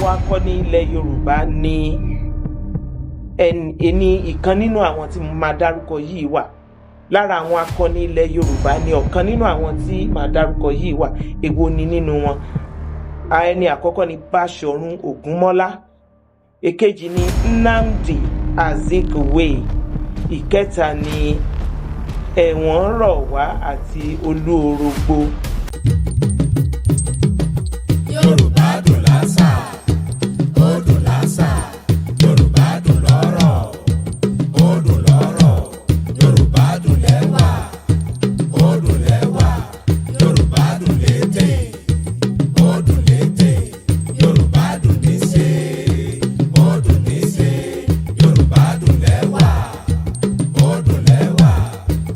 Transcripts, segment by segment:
àwọn akọni ilẹ̀ Yorùbá ní ìkan nínú àwọn tí mo máa dárúkọ yìí wà. Lára àwọn akọni ilẹ̀ Yorùbá ní ọ̀kan nínú àwọn tí màá dárúkọ yìí wà. Èwo ni nínú wọn? Ẹni àkọ́kọ́ ni Báṣọ̀run Ògúnmọ́lá. Èkejì ni Nnamdi Azikiwe. Ìkẹta ni Ẹ̀wọ̀nrọ̀wá àti Olúorogbo. Yorùbá dùn lásà, ó dùn lásà. Yorùbá dùn lọ́rọ̀, ó dùn lọ́rọ̀. Yorùbá dùn lẹ́wà, ó dùn lẹ́wà. Yorùbá dùn létè, ó dùn létè. Yorùbá dùn níṣe, ó dùn níṣe. Yorùbá dùn lẹ́wà, ó dùn lẹ́wà.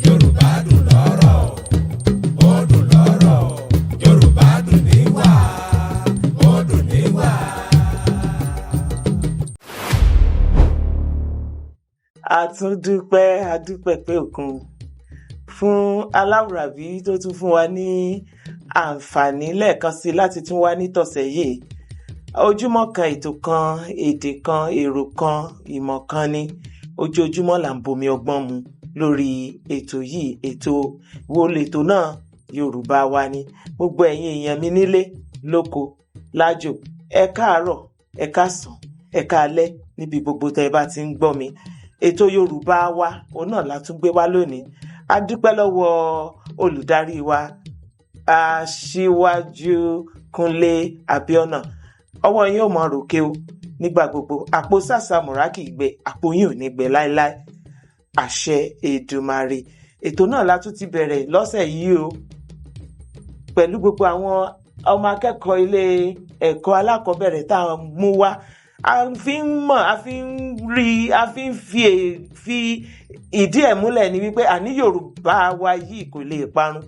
Yorùbá dùn lọ́rọ̀, ó dùn lọ́rọ̀. Yorùbá dùn níwà, ó dùn níwà. Adúpẹ́ pé òkun fún Aláwùrábí tó tún fún wa ní àǹfààní lẹ́ẹ̀kan sí láti tún wá nítọ̀sẹ̀ yìí. Ojúmọ́ kan, ètò kan, èdè kan, èrò kan, ìmọ̀ kan ni. Ojoojúmọ́ là ń bomi ọgbọ́n mu lórí ètò yìí. Ètò wo lètò náà? Yorùbá wa ni. Gbogbo ẹ̀yin èèyàn mi nílé, lóko, lájò, ẹ káàárọ̀, ẹ káàsán, ẹ káalẹ́ níbi gbogbo tẹ́ ẹ bá ti ń gbọ́ mi. Ètò Yorùbá wa òun náà la tún gbé wá lónìí. A dúpẹ́ lọ́wọ́ olùdarí wa, Aṣíwájú Kúnlé Abíọ́nà. Ọwọ́ yín ò mọ ròkè o nígbà gbogbo. Àpò sàṣàmùrà kì í gbẹ, àpò yín ò ní gbẹ láéláé. Àṣẹ Èdùmàrè. Ètò náà la tún ti bẹ̀rẹ̀ lọ́sẹ̀ yìí o, pẹ̀lú gbogbo àwọn ọmọ akẹ́kọ̀ọ́ ilé ẹ̀kọ́ alákọ̀ọ́bẹ̀rẹ̀ tá a mú wá. A fi ń mọ̀, a fi ń rí, a fi ń fi ìdí ẹ̀ múlẹ̀ ní wípé àní Yorùbá wa yìí kò lè parun.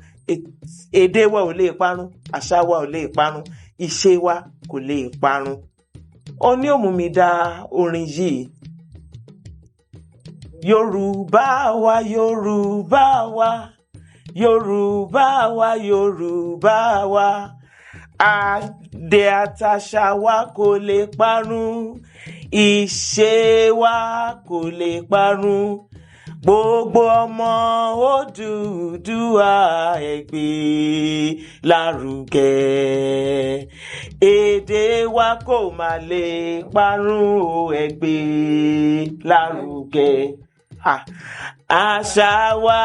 Èdè wa ò lè parun, àṣà wa ò lè parun, ìṣe wa kò lè parun. Ó ní ó mú mi dá orin yìí. Yorùbá wa, Yorùbá wa, Yorùbá wa, Yorùbá wa. Àdè àtàṣà wa kò lè parun, ìṣe wa kò lè parun. Gbogbo ọmọ Odùduwà ẹ gbé lárugẹ. Èdè wa kò má lè parun o, ẹ gbé lárugẹ. Àṣà wa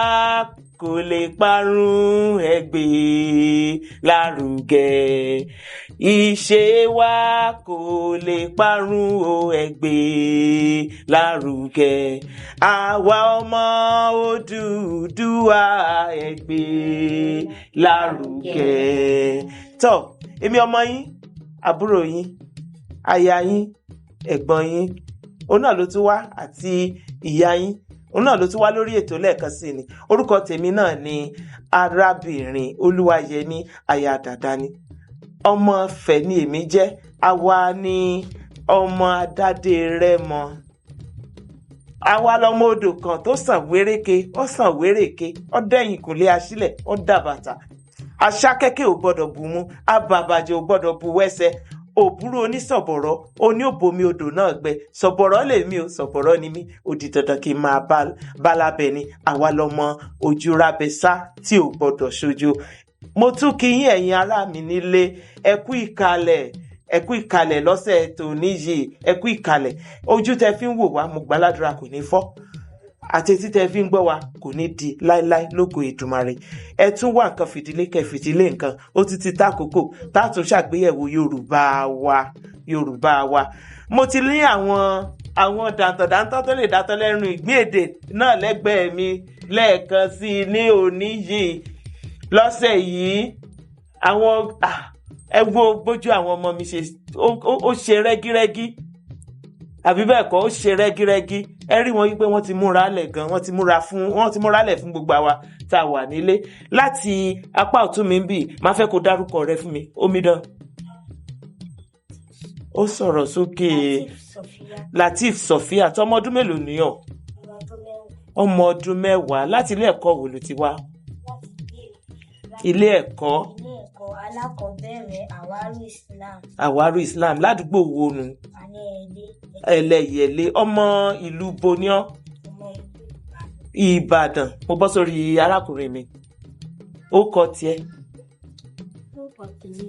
kò lè parun, ẹ gbé lárugẹ. Ìṣe wa kò lè parun o, ẹ gbé lárugẹ. Àwa ọmọ Odùduwà ẹ gbé lárugẹ. Tó, èmi ọmọ yín, àbúrò yín, aya yín, ẹ̀gbọ́n yín, òun náà ló tún wá, àti ìyá yín, òun náà ló tún wá lórí ètò lẹ́ẹ̀kan sí ni. Orúkọ tèmi náà ni arábìnrin Olúwayẹmí aya Dàdání. Ọmọ Ifẹ̀ ni èmi jẹ́. Àwa ni ọmọ Adádé Rẹ́mọ. Àwa lọmọ odò kan tó sàn wéréke, ó sàn wéréke, ó dẹ̀yìn kùnlé aṣílẹ̀, ó dàbàtà. Aṣákẹ́kẹ́ ò gbọ́dọ̀ bù mú, abàbàjẹ́ ò gbọ́dọ̀ bù wẹ́sẹ̀. Òbúrú onísọ̀bọ̀rọ̀, oní òbomi odò náà gbẹ. Sọ̀bọ̀rọ̀ lèmi o, sọ̀bọ̀rọ̀ ni mí. Ó di dandan kí n máa bá lábẹ́ ni. Àwa lọmọ ojú rábẹ́sá tí ò gbọ́dọ̀ ṣojo. Mo tún kí yín ẹ̀yin ará mi nílé. Ẹ kú ìkàlẹ̀ lọ́sẹ̀ tòní yìí. Ẹ kú ìkàlẹ̀. Ojú tẹ fi ń wò wá, mo gbàládùra kò ní fọ́. Àti etí tẹ fi ń gbọ́ wa kò ní di láíláí lógo Èdùmàrè. Ẹ tún wá nǹkan fìdílé kẹfìdílé nǹkan. Ó ti ti tákòókò tátún ṣàgbéyẹ̀wò Yorùbá wa. Mo ti ní àwọn dàntọ̀dàntọ̀ tó lè dàtọ̀ lẹ́nu ìgbín èdè náà lẹ́gbẹ̀ẹ́ mi lẹ́ẹ̀kan sí i ní òní yìí. Lọ́sẹ̀ yìí, ẹ wo bójú àwọn ọmọ mi ṣe, ó ṣe rẹ́gírẹ́gí. Àbí bẹ́ẹ̀ kọ́, ó ṣe rẹ́gírẹ́gí. Ẹ rí wọn wípé wọ́n ti múra lẹ̀ gan, wọ́n ti múra lẹ̀ fún gbogbo àwa tá a wà nílé. Láti apá ọ̀tún mi ń bì, máa fẹ́ kó dárúkọ rẹ fún mi. Omidan. Ó sọ̀rọ̀ sókè. Lateef Sofia. Tọmọ ọdún mélòó nìyàn? Ọmọ ọdún 10. Láti ilé ẹ̀kọ́ wo ló ti wá? Ilé ẹ̀kọ́ alákọ̀ọ́bẹ̀rẹ̀ àwọn Àwárí Islam. Àwárí Islam ládùúgbò wo nu? Àní Ẹlẹ́yẹlé. Ọmọ ìlú bo ni ọ́? ọmọ Ìbàdàn. Mo bọ́ sórí arákùnrin mi. Ó kọ tiẹ̀. orúkọ tèmi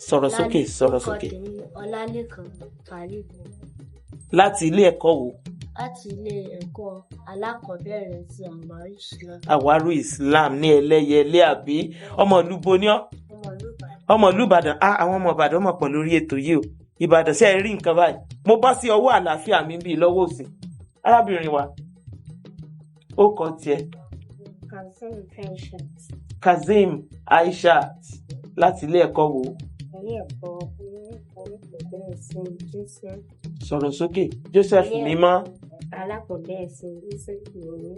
Sọ̀rọ̀ sókè, sọ̀rọ̀ sókè. orúkọ tèmi Ọlálékan Farid Láti ilé ẹ̀kọ́ wo? láti ilé ẹ̀kọ́ alákọ̀ọ́bẹ̀rẹ̀ ti Àwárí Islam. Àwárí Islam ní Ẹlẹ́yẹlé àbí? Ọmọ ìlú bo ni ọ́? ọmọ ìlú Ìbàdàn. Ọmọ ìlú Ìbàdàn. Àwọn ọmọ Ìbàdàn mọ̀ pọ̀ lórí ètò yìí o. Ìbàdàn ṣe é rí nǹkan báyìí. Mo bọ́ sí ọwọ́ àlàáfíà mi bíi lọ́wọ́ òsì. Arábìnrin wa, ó kọ tiẹ̀. Kazeem Pension Kazeem Aishat láti ilé ẹ̀kọ́ wo? ilé ẹ̀kọ́ alákọ̀ọ́bẹ̀rẹ̀ sí Joseph Sọ̀rọ̀ sókè. Joseph Ilé- mímọ́. alákọ̀ọ́bẹ̀rẹ̀ sí Joseph lóní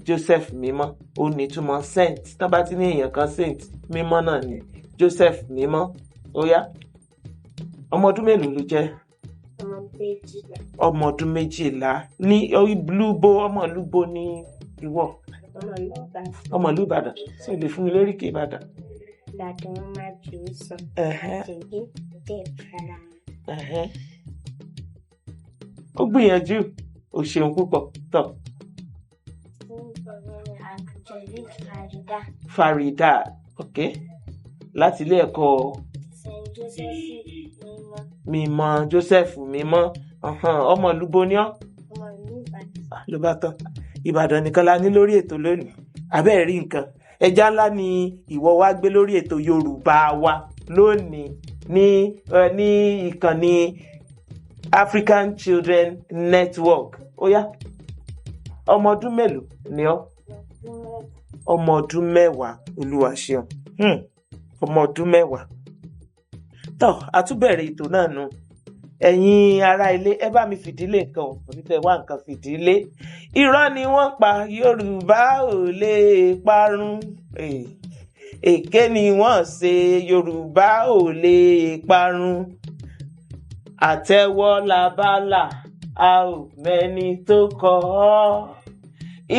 Joseph mímọ́. Ó ní túmọ̀ saint. Tán bá ti ní èèyàn kan saint, mímọ́ náà ni. Joseph mímọ́. Ó yá. Ọmọ ọdún mélòó ló jẹ́? ọmọ méjìlá Ọmọ ọdún 12. Ní ìlúbo, ọmọ ìlúbo ní ìwọ. ọmọ ìlú Ìbàdàn. Ọmọ ìlú Ìbàdàn. Ṣé o lè fún mi lóríkè Ìbàdàn? Ìbàdàn máa jù ú sọ. Ẹ̀hẹ́, Àjèjì dẹ̀ para. ẹ̀hẹ́. Ó gbìyànjú. O ṣeun púpọ̀. Tọ́. Àjèjì Farida. Farida. Ok. Láti ilé ẹ̀kọ́ Saint Joseph mímọ́. mímọ́. Joseph mímọ́. Ọmọ ìlúbo ni ọ́? Ọmọ ìlú Ìbàdàn. Ló bá tán. Ìbàdàn nìkan la ní lórí ètò lónìí. Abẹ́ẹ̀ rí nǹkan. Ẹja ńlá ni ìwọ wá gbé lórí ètò Yorùbá wa lónìí ní ìkànnì African Children Network. Ó yá. Ọmọ ọdún mélòó ni ọ́? Ọmọ ọdún 10. Olúwa ṣeun. Ọmọ ọdún 10. Tọ́, a tún bẹ̀rẹ̀ ètò náà nù. Ẹ̀yin ará ilé, ẹ bá mi fìdílé nǹkan ò torí tẹ́ wá nǹkan fìdílé. Irọ́ ni wọ́n pa, Yorùbá ò lè parun. Èké ni wọ́n ṣe, Yorùbá ò lè parun. Àtẹ́wọ́ labálà, a ò mẹ́ni tó kọ ọ́.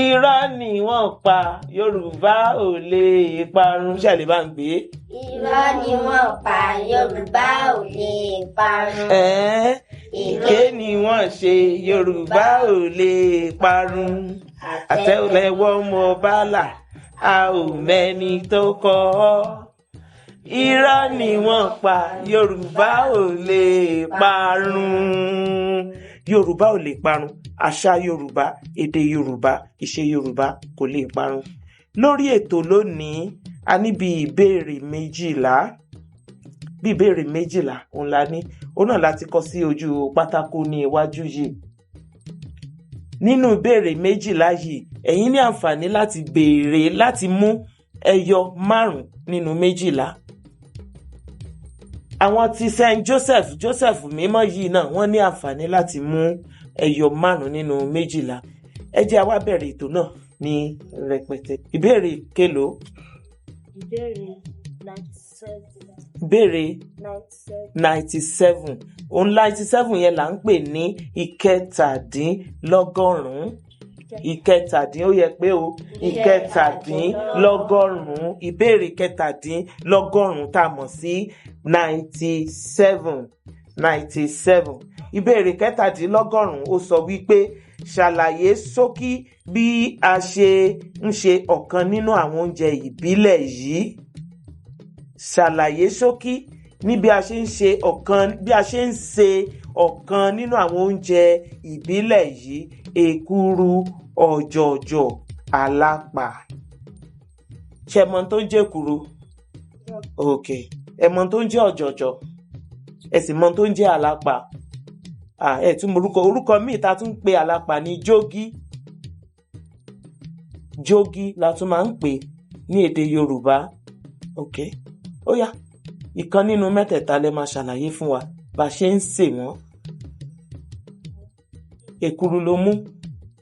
Irọ́ ni wọ́n pa, Yorùbá ò lè parun. Ṣé ẹ lè bá ń gbé? Irọ́ ni wọ́n pa, Yorùbá ò lè parun. Èké ni wọ́n ṣe, Yorùbá ò lè parun. Àtẹ́lẹwọ́ mọ bálà, a ò mẹ́ni tó kọ ọ́. Irọ́ ni wọ́n pa, Yorùbá ò lè parun. Yorùbá ò lè parun. Àṣà Yorùbá, èdè Yorùbá, ìṣe Yorùbá kò lè parun. Lórí ètò lónìí, a ní bí ìbéèrè 12. Bí ìbéèrè 12 òun la ní. Òun náà láti kọ sí ojú pátákó ní iwájú yìí. Nínú ìbéèrè 12 yìí, ẹ̀yin ní àǹfààní láti béèrè láti mú ẹyọ 5 nínú 12. Àwọn ti Saint Joseph mímọ́ yìí náà wọ́n ní àǹfààní láti mú ẹyọ 5 nínú 12. Ẹ jẹ́ a wá bẹ̀rẹ̀ ètò náà ní rẹpẹtẹ. Ìbéèrè kélòó? Ìbéèrè 97. Ìbéèrè 97. Òun 97 yẹn là ń pè ní ìkẹtàdínlọ́gọ́rùn-ún. Ó yẹ pé o ìkẹtàdínlọ́gọ́rùn-ún. Ìbéèrè kẹtàdínlọ́gọ́rùn-ún tá a mọ̀ sí 97. Ìbéèrè kẹtàdínlọ́gọ́rùn-ún ó sọ wípé ṣàlàyé ṣókí bí a ṣe ń ṣe ọ̀kan nínú àwọn oúnjẹ ìbílẹ̀ yìí. Ṣàlàyé ṣókí ní bí a ṣe ń ṣe ọ̀kan nínú àwọn oúnjẹ ìbílẹ̀ yìí. Èkuru, ọ̀jọ̀jọ̀, àlàpà. Ṣé ẹ mọ̀ tó ń jẹ́ èkuru? Ok. Ẹ mọ̀ tó ń jẹ́ ọ̀jọ̀jọ̀? Ẹ sì mọ̀ tó ń jẹ́ àlàpà? Ẹ tún mọ orúkọ míì tá tún ń pe àlàpà ní jógí. Jógí la tún máa ń pè ní èdè Yorùbá. Ok. Ó yá. Ìkan nínú mẹ́tẹ̀ẹ̀ta lẹ máa ṣàlàyé fún wa bá ṣe ń sè wọ́n. Èkuru ló mú.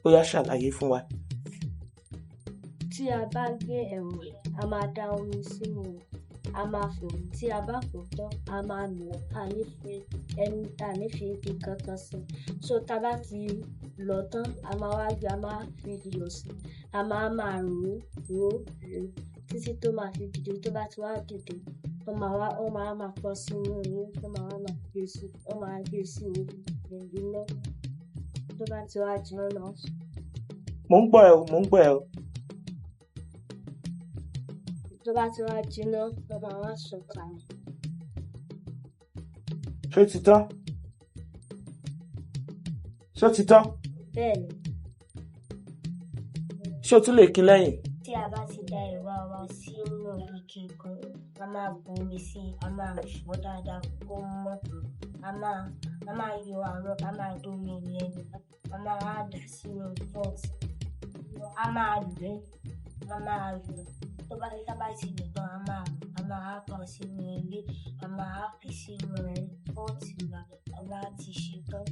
Ó yá ṣàlàyé fún wa. Tí a bá gbé ẹ̀wọ̀n, a máa da omi sínú rẹ̀. A máa fò. Tí a bá fò tán, a máa lọ. A ní fi igi kankan sí. So tá a bá ti lọ tán, a máa wá gbé, a máa fi iyọ̀ sí. A máa rò ó títí tó máa fi dìde. Tó bá ti wá dìde, ó máa pọ̀ sínú oyún tó máa gbé sí iná tó bá ti wá jiná náà. Mò ń gbọ́ ẹ o. Tó bá ti wá jiná ló máa wá sọ kalẹ̀. Ṣó ti tán? Bẹ́ẹ̀ni. Ṣé o tún lè kín lẹ́yìn? Tí a bá ti da ẹ̀wà wa sínú ike kan, a máa bomi sí i, a máa fọ̀ dáadáa kó mọ́. A máa yọ àwọn, a máa domi yẹn, a máa dà sínú pọ́ọ̀tì. A máa lò. Tó bá ti lò tán, a máa kàn sínú ilé, a máa fi sínú pọ́ọ̀tì wa, a máa ti ṣe tán.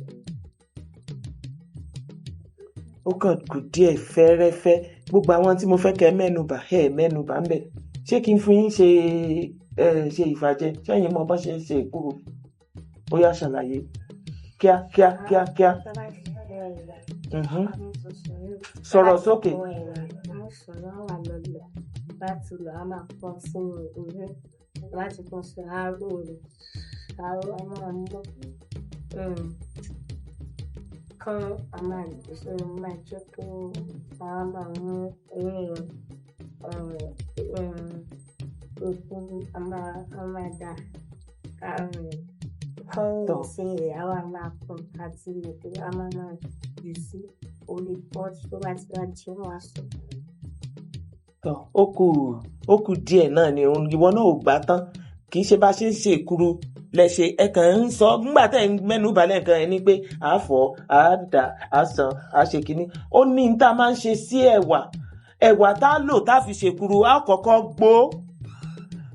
Ó kàn kù díẹ̀ fẹ́rẹ́fẹ́. Gbogbo àwọn tí mo fẹ́ kẹ́ mẹ́nubà ń bẹ̀. Ṣé kí n fún yín ṣe ìfàjẹ? Ṣẹ́yìn mọ bá ṣe ń ṣe èkuru? Ó yá ṣàlàyé. Kíá. Sọ̀rọ̀ sókè. Láti lọ, a máa pọ̀ sínú oyún. Láti pọ̀ sí aró rẹ̀. Aró a máa mọ́. Kan a máa lò sí máa jẹ́ kó a máa mú oyún òkú a máa dà kan sí rẹ̀ a máa pọ̀ àti ètò a máa jù sí orí pọ́ọ̀tù tó bá ti wá jẹ́ wọ́n á sọ. Ó kù díẹ̀ náà ni ìwọ náà ò gbà tán. Kì í ṣe bá ṣe ń ṣe èkuru lẹ́ṣẹ̀ ẹ̀kan ń sọ nígbà tẹ́ ń mẹ́nu balẹ̀ nǹkan ẹ̀ ní pé à á fọ̀, à á dà, à á sàn, à á ṣe kínní. Ó ní ní tá a máa ń ṣe sí ẹ̀wà tá a lò tá a fi ṣèkuru a kọ́kọ́ gbó.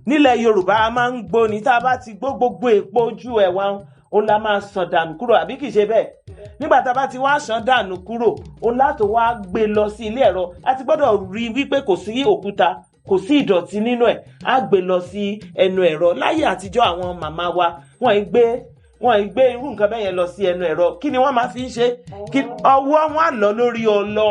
Nílẹ̀ Yorùbá a máa ń gbó ni tá a bá ti gbó gbogbo èpo ojú ẹ̀wà ó la máa sàn dànù kúrò, àbí kìí ṣe bẹ́ẹ̀? Nígbà tá a bá ti wá sàn dànù kúrò ó láti wá gbé lọ sí ilé ẹ̀rọ. A ti gbọ́dọ̀ rí wípé kò sí òkúta, kò sí ìdọ̀tí nínú ẹ̀. Á gbé lọ sí ẹnu ẹ̀rọ. Láyé àtijọ́ àwọn màmá wa wọ́n ì gbé irú nǹkan bẹ́ẹ̀ yẹn lọ sí ẹnu ẹ̀rọ. Kí ni wọ́n máa fi ń ṣe? Ọwọ́ wọn á lọ lórí ọlọ.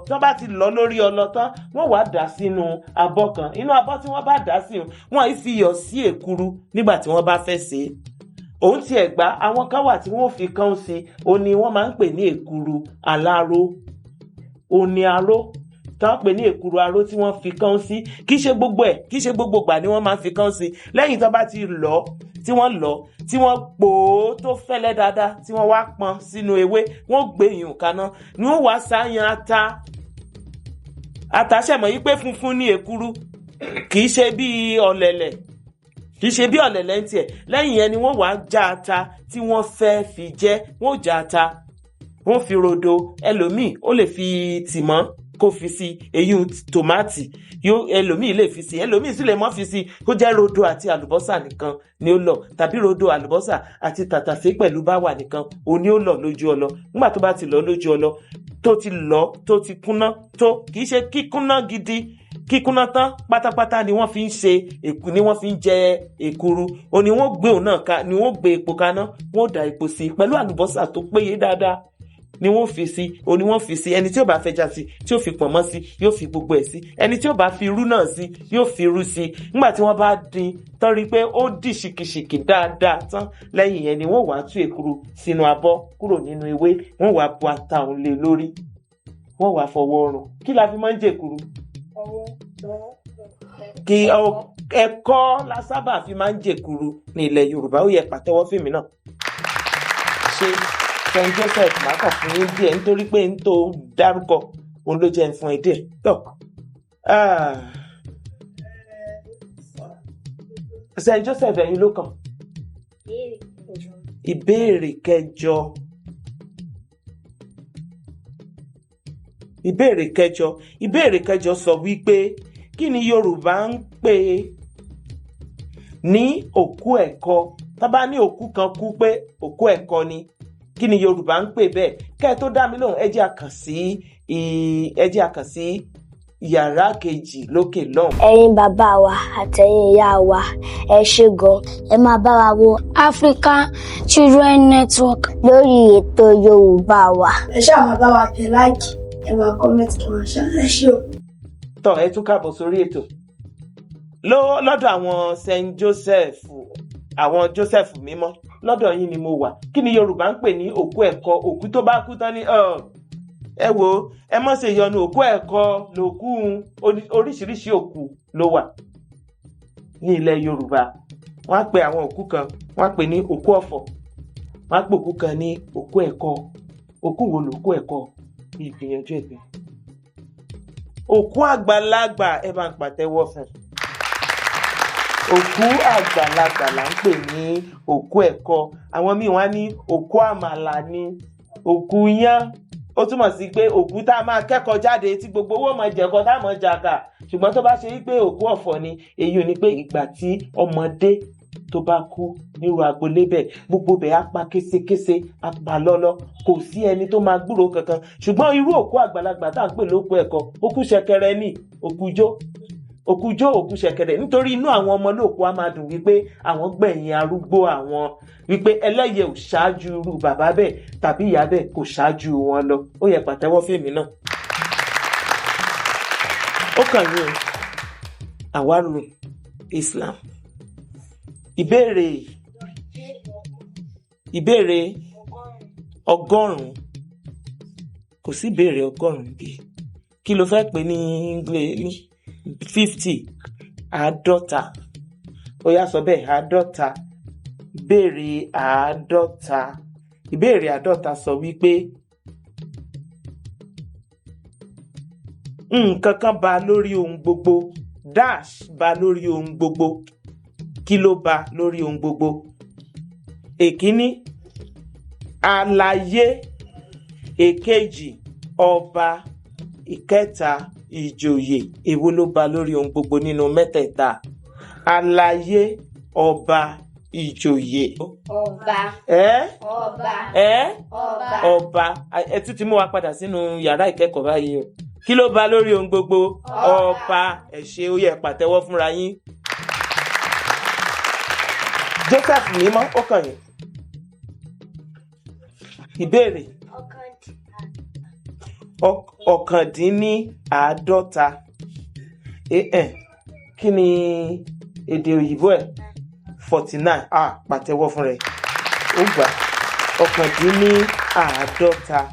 Tí wọ́n bá ti lọ lórí ọlọ tán wọ́n wá dà sínú abọ́ kan. Inú abọ́ tí wọ́n bá dà sí wọ́n ì fi iyọ̀ sí èkuru nígbà tí wọ́n bá fẹ́ sè é. Òun ti ẹ̀gbá àwọn kan wà tí wọ́n fi kán sí òun ni wọ́n máa ń pè ní èkuru aláró. Òní aró tán pè ní èkuru aró tí wọ́n fi kán sí. Kì í ṣe gbogbo ìgbà ni wọ́n máa ń fi kán sí. Lẹ́yìn tó bá ti lọ tí wọ́n pò ó tó fẹ́lẹ́ dáadáa tí wọ́n wá pọn sínú ewé wọ́n gbé ìyùn kaná ni wọ́n wá sáyan ata ṣẹ̀mọ̀ yí pé funfun ní èkuru kì í ṣe bí ọ̀lẹ̀lẹ̀ ń tiẹ̀. Lẹ́yìn yẹn ni wọ́n wá já ata tí wọ́n fẹ́ fi jẹ. Wọ́n já ata wọ́n fi rodo, ẹlòmíì ó lè fi tìmọ́ kó fi sí èyí tòmátì, ẹlòmíì lè fi sí, ẹlòmíì sì lè mọ́ fi sí kó jẹ́ rodo àti àlùbọ́sà nìkan ni ó lọ, tàbí rodo àlùbọ́sà àti tàtàsé pẹ̀lú báwà nìkan òun ni ó lọ lójú ọlọ. Nígbà tó bá ti lọ lójú ọlọ tó ti kúnná tó, kì í ṣe kíkúnná gidi, kíkúnná tán pátápátá ni wọ́n fi ń jẹ èkuru. Òun ni wọ́n gbé òun náà ká, ni wọ́n gbé epo kaná, wọ́n dà epo sí pẹ̀lú àlùbọ́sà tó péye dáadáa ni wọ́n fi sí. Òun ni wọ́n fi sí. Ẹni tí ó bá fẹja sí, tí ó fi pọ̀nmọ́ sí, yóò fi gbogbo ẹ̀ sí. Ẹni tí ó bá fi irú náà sí, yóò fi irú sí. Nígbà tí wọ́n bá dín tán rí pé ó dì ṣìkìṣìkì dáadáa tán, lẹ́yìn yẹn ni wọ́n wá tú èkuru sínú abọ́ kúrò nínú ewé, wọ́n wá bu ata òun lé lórí, wọ́n wá fọwọ́ rùn. Kí la fi máa ń jẹ èkuru? Kí ẹ̀kọ́ la sábà fi máa ń jẹ èkuru ní ilẹ̀ Yorùbá. Ó yẹ pàtẹ́wọ́ fèmí náà. Ṣé St. Joseph máa kàn fún yín díẹ̀ nítorí pé ń tó dárúkọ òun ló jẹ́ fún ẹ díẹ̀. St. Joseph ẹ̀yin ló kàn. Ìbéèrè kẹjọ sọ wípé kí ni Yorùbá ń pè ní òkú ẹ̀kọ? Tá bá ní òkú kan kú pé òkú ẹ̀kọ ni, kí ni Yorùbá ń pè bẹ́ẹ̀? Kẹ́ ẹ tó dá mi lóhùn ẹ jẹ́ a kàn sí yàrá kejì lókè lọ́hùn. Ẹ̀yin bàbá wa àtẹ̀yin ìyá wa ẹ ṣé gan. Ẹ máa bá wa wo African Children Network lórí ètò Yorùbá wa. Ẹ ṣáà máa bá wa tẹ̀ láìkì, ẹ máa kọ́mẹ́ntì kí wọ́n ṣe ẹ ṣé o. Ẹ tún káàbọ̀ sórí ètò. lọ́dọ̀ àwọn Saint Joseph, àwọn Joseph mímọ́, lọ́dọ̀ yín ni mo wà. Kí ni Yorùbá ń pè ní òkú ẹ̀kọ? Òkú tó bá kú tán ní ẹ wò ẹ má ṣe yọnu, òkú ẹ̀kọ lòkú, oríṣiríṣi òkú ló wà ní ilẹ̀ Yorùbá. Wọ́n á pe àwọn òkú kan, wọ́n á pè ní òkú ọ̀fọ̀, wọ́n á pè òkú kan ní òkú ẹ̀kọ. Òkú wo lòkú ẹ̀kọ? Ìgbìyànjú ẹ̀gbẹ́. Òkú àgbàlagbà, ẹ bá ń pàtẹ́wọ́ fún. Òkú àgbàlagbà là ń pè ní òkú ẹ̀kọ. Àwọn míì wọ́n á ní òkú àmàlà ní òkú yán. Ó túmọ̀ sí pé òkú tá a máa kẹ́kọ̀ọ́ jáde tí gbogbo owó mọ̀ jẹ̀kọ́ tá a mọ̀ jàkà. Ṣùgbọ́n tó bá ṣe wípé òkú ọ̀fọ̀ ni, èyí ò ní pé ìgbà tí ọmọdé tó bá kú nírú agboolé bẹ́ẹ̀, gbogbo bẹ́ẹ̀ á pa késékésé, á pa lọ́lọ́, kò sí ẹni tó máa gbúròó kankan. Ṣùgbọ́n irú òkú àgbàlagbà tá à ń pè lókú ẹ̀kọ, òkú ṣẹ̀kẹ̀rẹ̀ ni, òkú jó, òkú ṣẹ̀kẹ̀rẹ̀. Nítorí inú àwọn ọmọ lóòkú á máa dùn wípé àwọn gbẹ̀yìn arúgbó àwọn, wípé ẹlẹ́yẹ ò ṣáájú irú bàbá bẹ́ẹ̀ tàbí ìyá bẹ́ẹ̀ kò ṣáájú wọn lọ. Ó yẹ pàtẹ́wọ́ fèmí náà. Ó kàn yín o. Àwárò Islam. Ìbéèrè 100. Kò sí ìbéèrè 100 bí. Kí ló fẹ́ pè ní English? 50. 50. Ó yá sọ bẹ́ẹ̀, 50. Ìbéèrè 50. Ìbéèrè 50 sọ wípé nǹkan kan ba lórí ohun gbogbo, dash ba lórí ohun gbogbo. Kí ló ba lórí ohun gbogbo? Èkíní, àlàyé. Èkejì, ọba. Ìkẹta, ìjòyè. Èwo ló ba lórí ohun gbogbo nínú mẹ́tẹ̀ẹ̀ta? Àlàyé, ọba, ìjòyè. Ọba. Ọba. Ẹ tún ti mú wa padà sínú yàrá ìkẹ́kọ̀ọ́ báyìí o. Kí ló ba lórí ohun gbogbo? Ọba. Ẹ ṣé, ó yẹ pàtẹ́wọ́ fúnra yín. Joseph mímọ́, ó kàn yín. Ìbéèrè 51. Kí ni èdè òyìnbó ẹ̀? 49. Pàtẹ́wọ́ fún rẹ̀. Ó gbà. 51.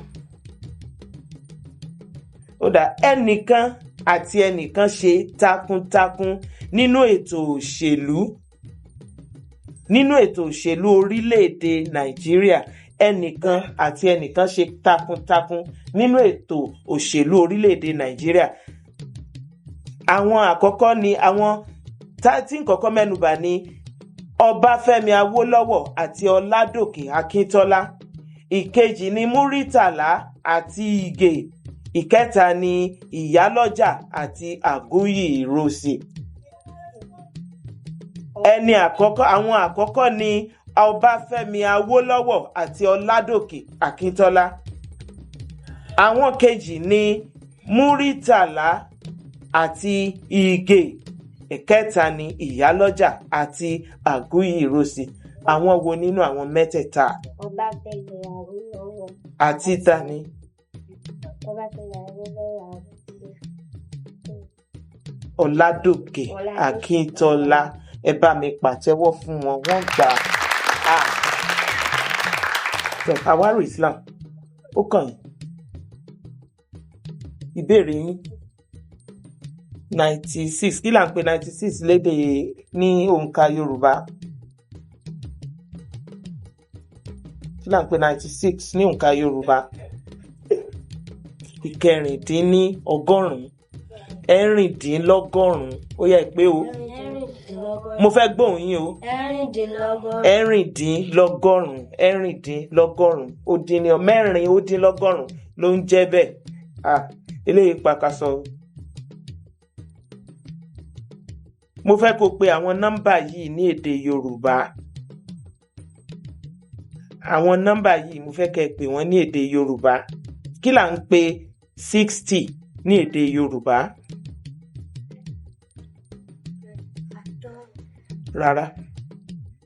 Ó dà, ẹnìkan àti ẹnìkan ṣe takuntakun nínú ètò òṣèlú orílẹ̀-èdè Nàìjíríà. Ẹnìkan àti ẹnìkan ṣe takuntakun nínú ètò òṣèlú orílẹ̀-èdè Nàìjíríà. Àwọn àkọ́kọ́ ni àwọn tí n kọ́kọ́ mẹ́nubà ní Ọbáfẹ́mi Awólọ́wọ̀ àti Ọládòkè Akíntọ́lá. Ìkejì ni Múrítàlá àti Ìgè. Ìkẹta ni Ìyálọ́jà àti Àgúyì Ìrosì. Àwọn àkọ́kọ́ ni Ọbáfẹ́mi Awólọ́wọ̀ àti Ọládòkè Akíntọ́lá. Àwọn kejì ni Múrítàlá àti Ìgè. Ìkẹta ni Ìyálọ́jà àti Àgúyì Ìrosì. Àwọn wo nínú àwọn mẹ́tẹ̀ẹ̀ta? Ọbáfẹ́mi Awólọ́wọ̀. Àti ta ni? Ọbáfẹ́mi Awólọ́wọ̀. Ọládòkè Akíntọ́lá. Ẹ bá mi pàtẹ́wọ́ fún wọn, wọ́n gbà á. Àwárò Islam, ó kàn yín. Ìbéèrè yín 96. Kí là ń pè 96 lédè ní òǹkà Yorùbá? Kí là ń pè 96 ní òǹkà Yorùbá? 116. 116. Ó yẹ pé o. Mo fẹ́ gbóhùn yín o. 116. 116. Ó dín ní 4 ló ń jẹ́ bẹ́ẹ̀. Eléyìí pàkàsọ. Mo fẹ́ kó pe àwọn nọ́mbà yìí ní èdè Yorùbá. Àwọn nọ́mbà yìí mo fẹ́ kẹ́ pè wọ́n ní èdè Yorùbá. Kí là ń pè 60 ní èdè Yorùbá? Rárá.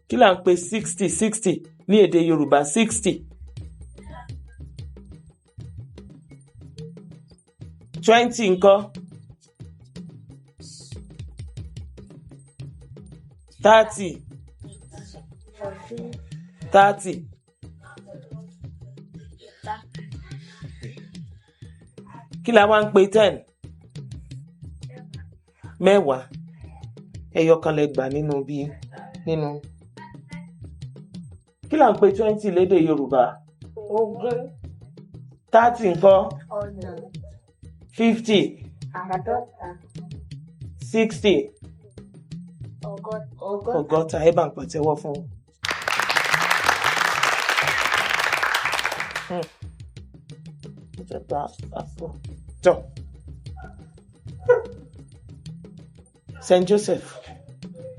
Kí là ń pè 60 ní èdè Yorùbá? 60. 20 ńkọ́? 30 30 kí la wá ń pè 10 mẹ́wàá ẹyọ kan lẹ gbà nínú kí la ń pè 20 lédè Yorùbá ogún 30 ńkọ́ ọ̀nà 50 àádọ́ta 60 ọgọ́ta ẹ bá ń pàtẹ́wọ́ fún wọn. Tọ́ St. Joseph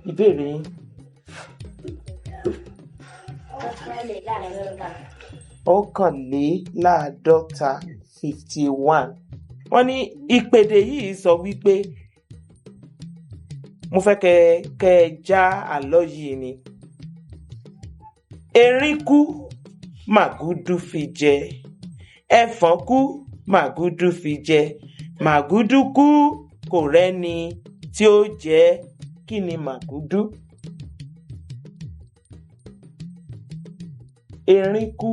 ìbéèrè yín. Ọ̀kànléláàádọ́ta 51. Wọ́n ní ìpèdè yìí sọ wípé mo fẹ́ kẹ́ ẹ já àlọ́ yìí ni. Erin kú màgúdú fi jẹ, ẹfọ̀n kú màgúdú fi jẹ, màgúdú kú kò rẹ́ni tí ó jẹ. Kí ni màgúdú? Erin kú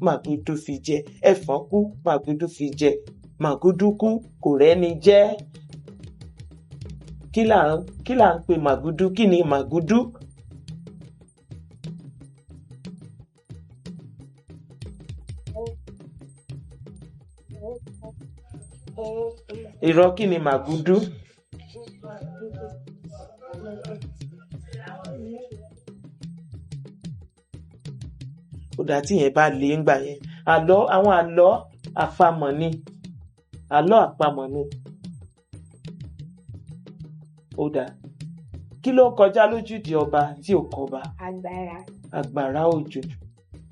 màgúdú fi jẹ, ẹfọ̀n kú màgúdú fi jẹ, màgúdú kú kò rẹ́ni jẹ. Kí là ń pè màgúdú? Kí ni màgúdú? Irọ́, kí ni màgúdú? Ó dà tí yẹn bá lè ń gbà yẹn. Àwọn àlọ́ àpamọ̀ ni. Àlọ́ àpamọ̀ ni. Ó dà. Kí ló kọjá lójúde ọba tí ò kọba? Àgbàrá òjò.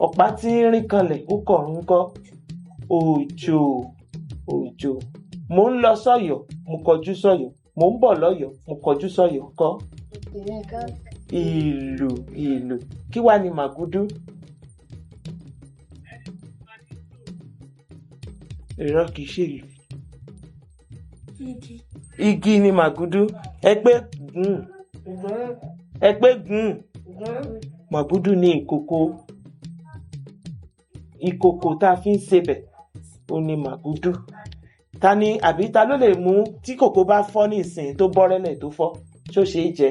Ọ̀pá tí ń rìn kanlẹ̀ ó kọ̀run kọ́. Òjò. Mo ń lọ sọ́yọ̀, mo kọjú sọ́yọ̀. Mo ń bọ̀ lọ́yọ̀, mo kọjú sọ́yọ̀ kọ́. Ìlù. Kí wá ni màgúdú? Irọ́, kìí ṣe ìlù. Igi ni màgúdú. Ẹ pé gùn. Màgúdú ni ìkòkò tá a fi ń sebẹ̀. Ó ní màgúdú. Ta ló lè mú tí kòkó bá fọ́ ní ìsìn tó bọ́rẹ́lẹ̀ tó fọ́? Ṣó ṣe é jẹ?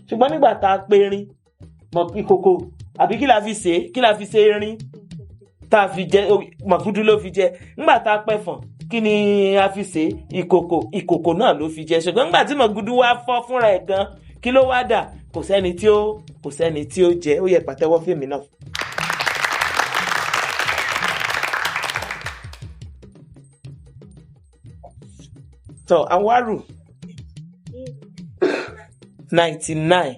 Ṣùgbọ́n nígbà tá a pé rin ìkòkò àbí kí la fi ṣe erin tá a fi jẹ, màgúdú ló fi jẹ. Nígbà tá a pẹ̀fọ̀n kí ni a fi ṣe? Ìkòkò náà ló fi jẹ. Ṣùgbọ́n nígbà tí màgúdú wá fọ́ fúnra ẹ̀ gan, kí ló wá dà? Kò sẹ́ni tí ó jẹ. Ó yẹ pàtẹ́wọ́ fèmí náà. Tọ́ àwárù 99.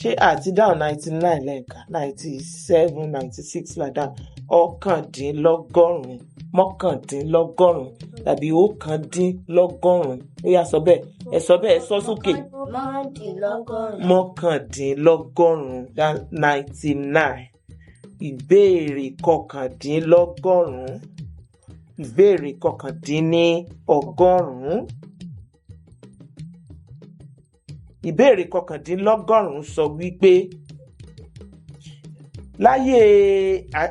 Ṣé àti dáhùn 99 lẹ́ẹ̀ka? 97, 96 là dáhùn. 99 tàbí 99. Ó yá sọ bẹ́ẹ̀. Ẹ sọ bẹ́ẹ̀, ẹ sọ sókè. 99. Ìbéèrè 99. Ìbéèrè 99. Ìbéèrè 99 sọ wípé láyé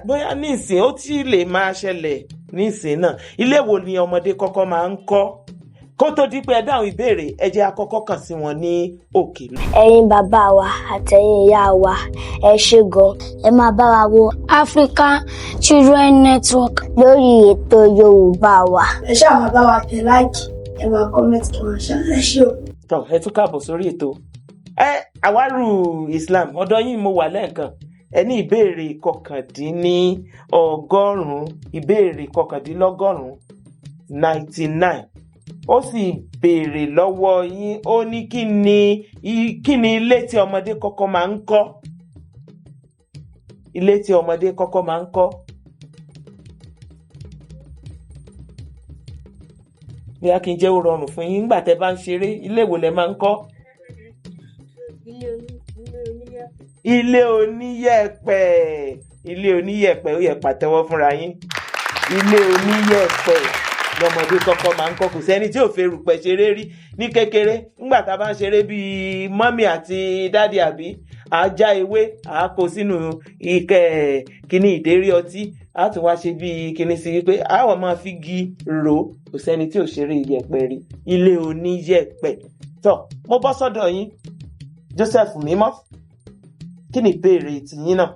bóyá nísìn ó tí lè máa ṣẹlẹ̀ nísìn náà, ilé wo ni ọmọdé kọ́kọ́ máa ń kọ́? Kó tó di pé ẹ dáhùn ìbéèrè, ẹ jẹ́ a kọ́kọ́ kàn sí wọn ní òkè. Ẹ̀yin bàbá wa àtẹ̀yin ìyá wa, ẹ ṣé gan. Ẹ máa bá wa wo African Children Network lórí ètò Yorùbá wa. Ẹ ṣáà máa bá wa tẹ láìkì, ẹ máa kọ́mẹ́ntì kí wọ́n ṣe ẹ ṣé o. Tọ́ ẹ tún káàbọ̀ sórí ètò. Àwárù Islam, ọ̀dọ̀ yín mo wà lẹ́ẹ̀kan. Ẹ ní ìbéèrè 99. Ìbéèrè 99. 99. Ó sì béèrè lọ́wọ́ yín, ó ní kí ni ilé tí ọmọdé kọ́kọ́ máa ń kọ́? Ilé tí ọmọdé kọ́kọ́ máa ń kọ́. Bí a kì í jẹ́ ó rọrùn fún yín nígbà tẹ́ bá ń ṣeré, ilé wo lẹ máa ń kọ́? Ilé oníyẹ̀pẹ̀. Ilé oníyẹ̀pẹ̀, ó yẹ pàtẹ́wọ́ fúnra yín. Ilé oníyẹ̀pẹ̀. lọ́mọdé kọ́kọ́ máa ń kọ́ kò sẹ́ni tí ò fẹ́ erùpẹ̀ ṣeré rí ní kékeré nígbà tá a bá ń ṣeré bíi mọ́mì àti dádì àbí ajá ewé àákó sínú ike kíní ìdérí ọtí a tún wá ṣe bíi kíní sí wípé àwọn máa fi gi rò kò sẹ́ni tí ò ṣeré iyẹ̀pẹ̀ rí ilé oníyẹ̀pẹ̀ tó mo bọ́ sọ́dọ̀ yín Joseph mímọ́ kí ni ìbéèrè tìyín náà.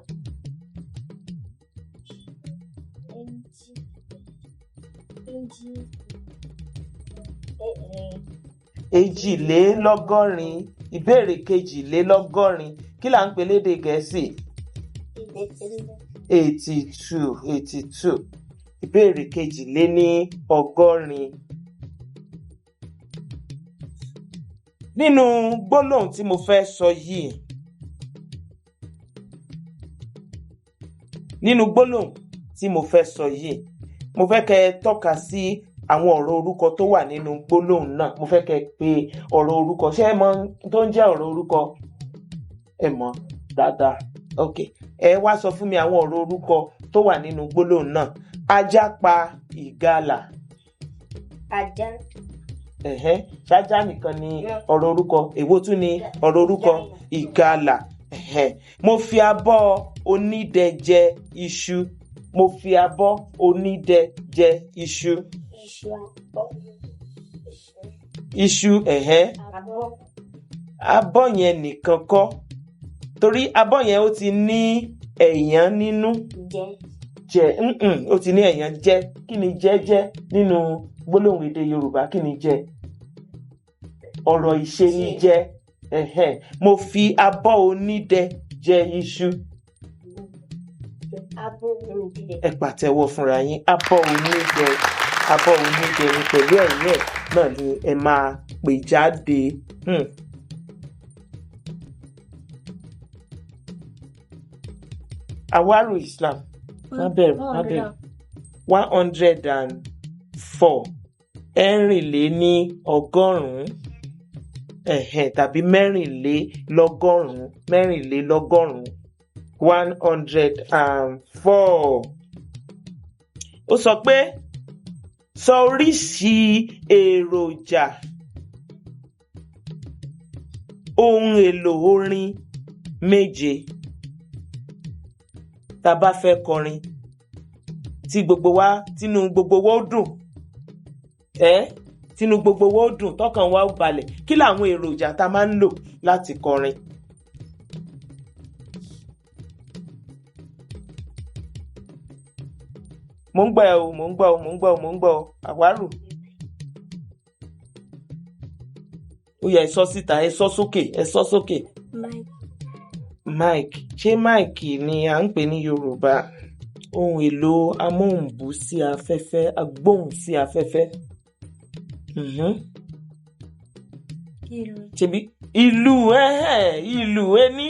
Èjìlélọ́gọ́rin ìbéèrè kejìlélọ́gọ́rin kí là ń pè lédè Gẹ̀ẹ́sì 82 ìbéèrè kejìléní ọgọ́rin. Nínú gbólóhùn tí mo fẹ́ sọ yìí mo fẹ́ kẹ́ ẹ tọ́ka sí àwọn ọ̀rọ̀ orúkọ tó wà nínú gbólóhùn náà. Mo fẹ́ kẹ́ ẹ pè ọ̀rọ̀ orúkọ. Ṣé ẹ mọ̀ tó ń jẹ́ ọ̀rọ̀ orúkọ? Ẹ mọ̀ dáadáa. Ok, ẹ wá sọ fún mi àwọn ọ̀rọ̀ orúkọ tó wà nínú gbólóhùn náà. Ajá pa ìgalà. Ajá. Ṣájá nìkan ni ọ̀rọ̀ orúkọ. Èwo tún ni ọ̀rọ̀ orúkọ? Ìgalà. Mo fi abọ́ onídẹ jẹ iṣu. Mo fi abọ́ onídẹ jẹ iṣu. Iṣu. Abọ́ yẹn nìkan kọ́ torí abọ́ yẹn ó ti ní ẹ̀yán nínú. Jẹ ó ti ní ẹ̀yán jẹ. Kí ni jẹ́ nínú gbólóhùn èdè Yorùbá? Kí ni jẹ? Ọ̀rọ̀ ìṣe ni jẹ. Mo fi abọ́ onídẹ jẹ iṣu. Ẹ pàtẹ́wọ́ fúnra yín. Abọ́ onídẹ ni pẹ̀lú ẹ̀yìn ẹ̀ náà ni ẹ máa pè jáde. Àwárò Islam má bẹ̀rù 104 ẹ̀rìnléní ọgọ́rùn-ún tàbí mẹ́rìnlélọ́gọ́rùn-ún 104. Ó sọ pé sọ oríṣi èròjà ohun èlò orin méje tá bá fẹ́ kọrin tínú gbogbo wa ó dùn tínú gbogbo wa ó dùn tọkàn wa ó balẹ̀. Kí làwọn èròjà tá máa ń lò láti kọrin? Mo ń gbọ́ Àwárò. Ó yá ẹ sọ síta, ẹ sọ sókè. Mic. Ṣé mic ni à ń pè ní Yorùbá? Ohun èlò amóhùnbú sí afẹ́fẹ́, agbóhùn sí afẹ́fẹ́. Ṣebí ìlù ẹni.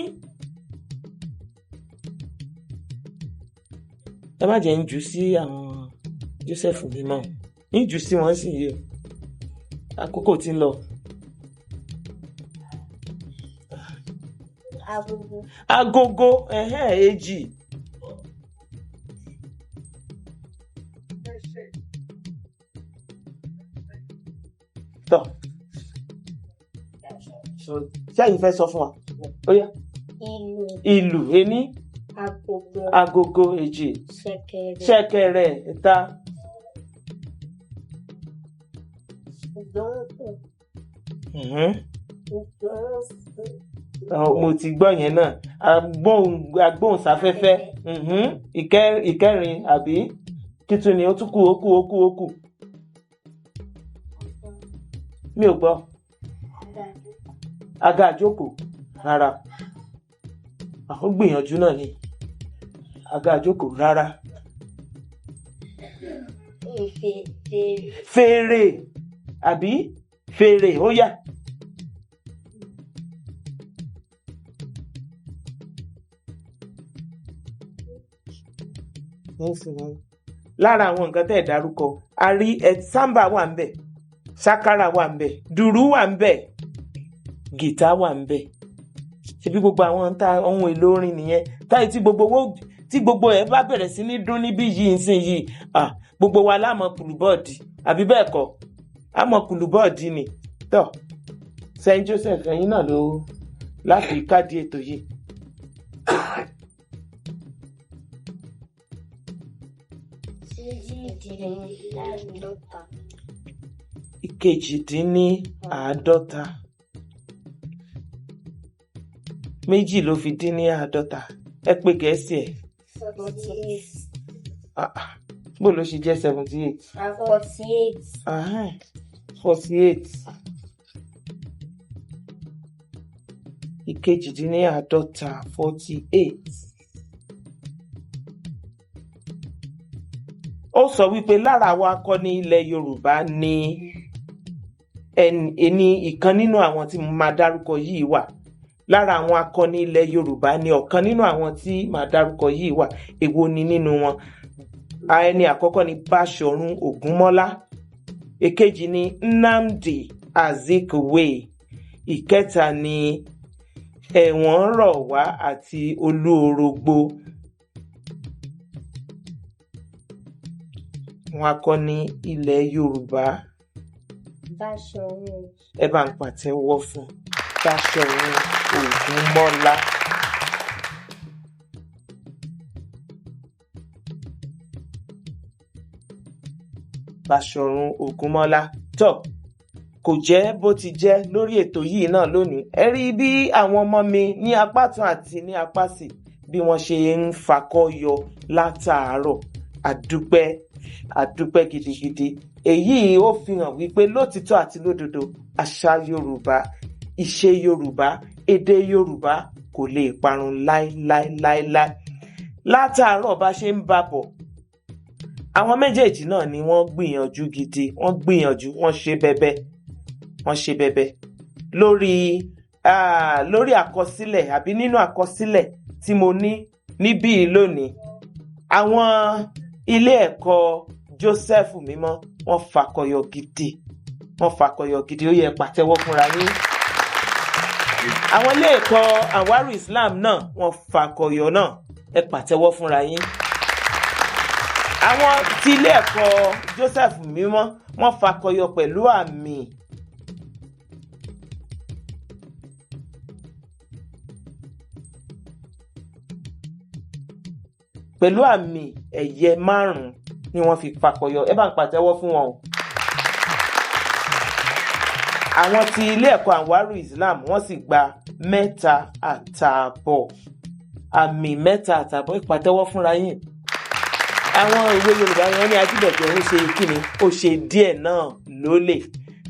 Ẹ má jẹ́ ń jù sí àwọn Joseph mímọ́. Ń jù sí wọn sì yìí. Àkókò ti ń lọ. Agogo. 2. Tọ́. Ṣé ẹ̀yin fẹ́ sọ fún wa? Ó yá. Ìlù ení. Agogo 2. Ṣẹ̀kẹ̀rẹ̀ 3. Mo ti gbọ́ yẹn náà. Agbóhùnsáfẹ́fẹ́. Ìkẹrin àbí? Kí tún ni ó tún kù? Ó kù. Mi ò gbọ́. Àga àjókòó. Rárá. Àwọn gbìyànjú náà ni. Àga àjókòó rárá. Fèrè àbí? Fèrè ó yá. Lára àwọn nǹkan tẹ́ ẹ̀ dárúkọ a rí sámbà wà ń bẹ̀, sákárà wà ń bẹ̀, dùrú wà ń bẹ̀, gìtá wà ń bẹ̀. Ṣebí gbogbo àwọn ohun èlò orin nìyẹn táyì tí gbogbo owó tí gbogbo ẹ̀ bá bẹ̀rẹ̀ sí ní dún níbí yìí nísìnyìí gbogbo wa lámọ̀ kùlùbọ́ọ̀dì àbí bẹ́ẹ̀ kọ́ àmọ̀ kùlùbọ́ọ̀dì ni tọ́ Saint Joseph ẹ̀yin náà ló láti káàdì ètò yìí. Ìkejì-dín-ní-àádọ́ta. Méjì ló fi dín ní àádọ́ta. Ẹ pé Gẹ̀ẹ́sì ẹ̀. 48. Bó ló ṣe jẹ́ 78? 48. 48. Ìkejì-dín-ní-àádọ́ta 48. Ó sọ wípé lára àwọn akọni ilẹ̀ Yorùbá ni ìkan nínú àwọn tí mo máa dárúkọ yìí wà. Lára àwọn akọni ilẹ̀ Yorùbá ni ọ̀kan nínú àwọn tí màá dárúkọ yìí wà. Èwo ni nínú wọn? Ẹni àkọ́kọ́ ni Báṣọ̀run Ògúnmọ́lá. Èkejì ni Nnamdi Azikiwe. Ìkẹta ni Ẹ̀wọ̀nrọ̀wá àti Olúorogbo. Àwọn akọni ilẹ̀ Yorùbá. Báṣọ̀run. Ẹ bá ń pàtẹ́wọ́ fún Báṣọ̀run Ògúnmọ́lá. Báṣọ̀run Ògúnmọ́lá. Tọ́ kò jẹ́ bó ti jẹ́ lórí ètò yìí náà lónìí. Ẹ rí bí àwọn ọmọ mi ní apá tún àti ní apá sí bí wọ́n ṣe ń fakọ́yọ látàárọ̀. Àdúpẹ́ gidigidi. Èyí ó fi hàn wípé lótìtọ́ àti lódodo àṣà Yorùbá, ìṣe Yorùbá, èdè Yorùbá kò lè parun láíláíláíláí. Látàárọ̀ bá ṣe ń bá bọ̀, àwọn méjèèjì náà ni wọ́n gbìyànjú gidi, wọ́n ṣe bẹbẹ lórí àkọsílẹ̀ àbí nínú àkọsílẹ̀ tí mo ní níbí lónìí. Àwọn ilé ẹ̀kọ́ Joseph Mímọ́ wọ́n fakọyọ gidi. Ó yẹ pàtẹ́wọ́ fúnra yín. Àwọn ilé ẹ̀kọ́ Anwaru Islam náà wọ́n fakọyọ náà. Ẹ pàtẹ́wọ́ fúnra yín. Àwọn tí ilé ẹ̀kọ́ Joseph Mímọ́ wọ́n fakọyọ pẹ̀lú àmì. Pẹ̀lú àmì ẹ̀yẹ 5 ni wọ́n fi fakọyọ. Ẹ bá ń pàtẹ́wọ́ fún wọn o. Àwọn tí ilé ẹ̀kọ́ Anwaru Islam wọ́n sì gba 3.5. Àmì 3.5. Ìpàtẹ́wọ́ fúnra yín. Àwọn ìwé Yorùbá wọn ní Ajíbẹ̀jẹ̀ ó ṣe kíni, ó ṣe díẹ̀ náà lólè.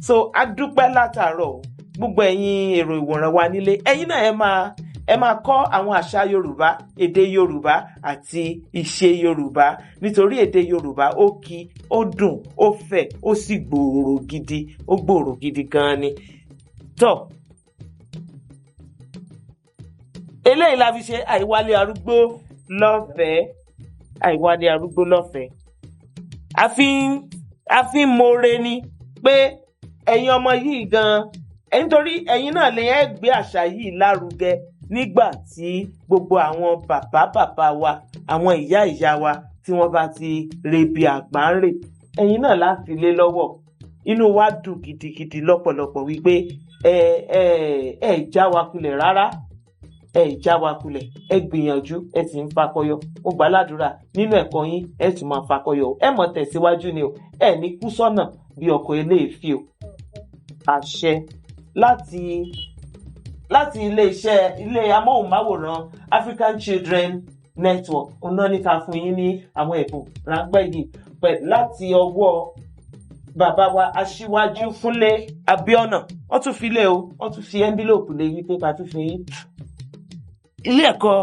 So a dúpẹ́ látàárọ̀ gbogbo ẹ̀yin èrò ìwòran wa nílé. Ẹ̀yin náà ẹ máa kọ́ àwọn àṣà Yorùbá, èdè Yorùbá àti ìṣe Yorùbá, nítorí èdè Yorùbá ó kí, ó dùn, ó fẹ̀, ó sì gbòòrò gidi gan ni. Tọ́ eléyìí la fi ṣe àìwálé arúgbó lọ́fẹ̀ẹ́. A fi ń more ni pé ẹ̀yin ọmọ yìí gan, nítorí ẹ̀yin náà lè gbé àṣà yìí lárugẹ nígbà tí gbogbo àwọn bàbá wa, àwọn ìyá wa tí wọ́n bá ti rebi àgbà ń rè, ẹ̀yin náà láti lé lọ́wọ́. Inú wa dùn gidigidi lọ́pọ̀lọpọ̀ wípé ẹ já wa kulẹ̀ rárá. Ẹ gbìyànjú, ẹ sì ń fakọyọ. Ó gbàládùra nínú ẹ̀kọ́ yín ẹ tún máa fakọyọ. Ẹ mọ̀ tẹ̀síwájú ni o. Ẹ ní kú sọ́nà bí ọkọ̀ eléèfì o. Àṣẹ láti ilé amóhùnmáwòrán African Children Network. Ọ̀nà ní ká fún yín ní àwọn ẹ̀bùn ráńpẹ́ yìí láti ọwọ́ bàbá wa Aṣíwájú Kúnlé Abíọ́nà. Wọ́n tún fi lé o, wọ́n tún fi envelope lé wípé ká tún fi yín. Ilé ẹ̀kọ́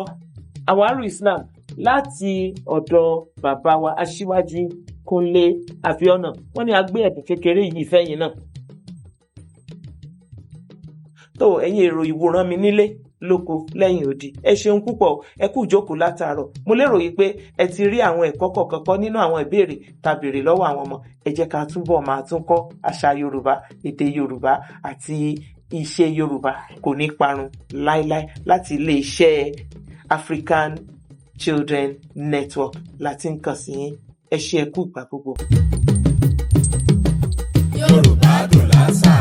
Anwaru Islam láti ọ̀dọ̀ bàbá wa Aṣíwájú Kúnlé Abíọ́nà. Wọ́n ní a gbé ẹ̀bùn kékeré yìí fẹ́yìn náà. Tó ẹ̀yin èrò ìwòran mi nílé lóko lẹ́yìn odi, ẹ ṣeun púpọ̀, ẹ kú ìjókòó látàárọ̀. Mo lérò yìí pé ẹ ti rí àwọn ẹ̀kọ́ kọ̀ọ̀kan nínú àwọn ìbéèrè tá béèrè lọ́wọ́ àwọn ọmọ. Ẹ jẹ́ ká túbọ̀ máa tún kọ́ àṣà Yorùbá, èdè Yorùbá àti ìṣe Yorùbá kò ní parun láíláí láti ilé iṣẹ́ African Children Network láti ń kàn sí yín. Ẹ ṣé ẹ kú ìgbà gbogbo. Yorùbá dùn lásà.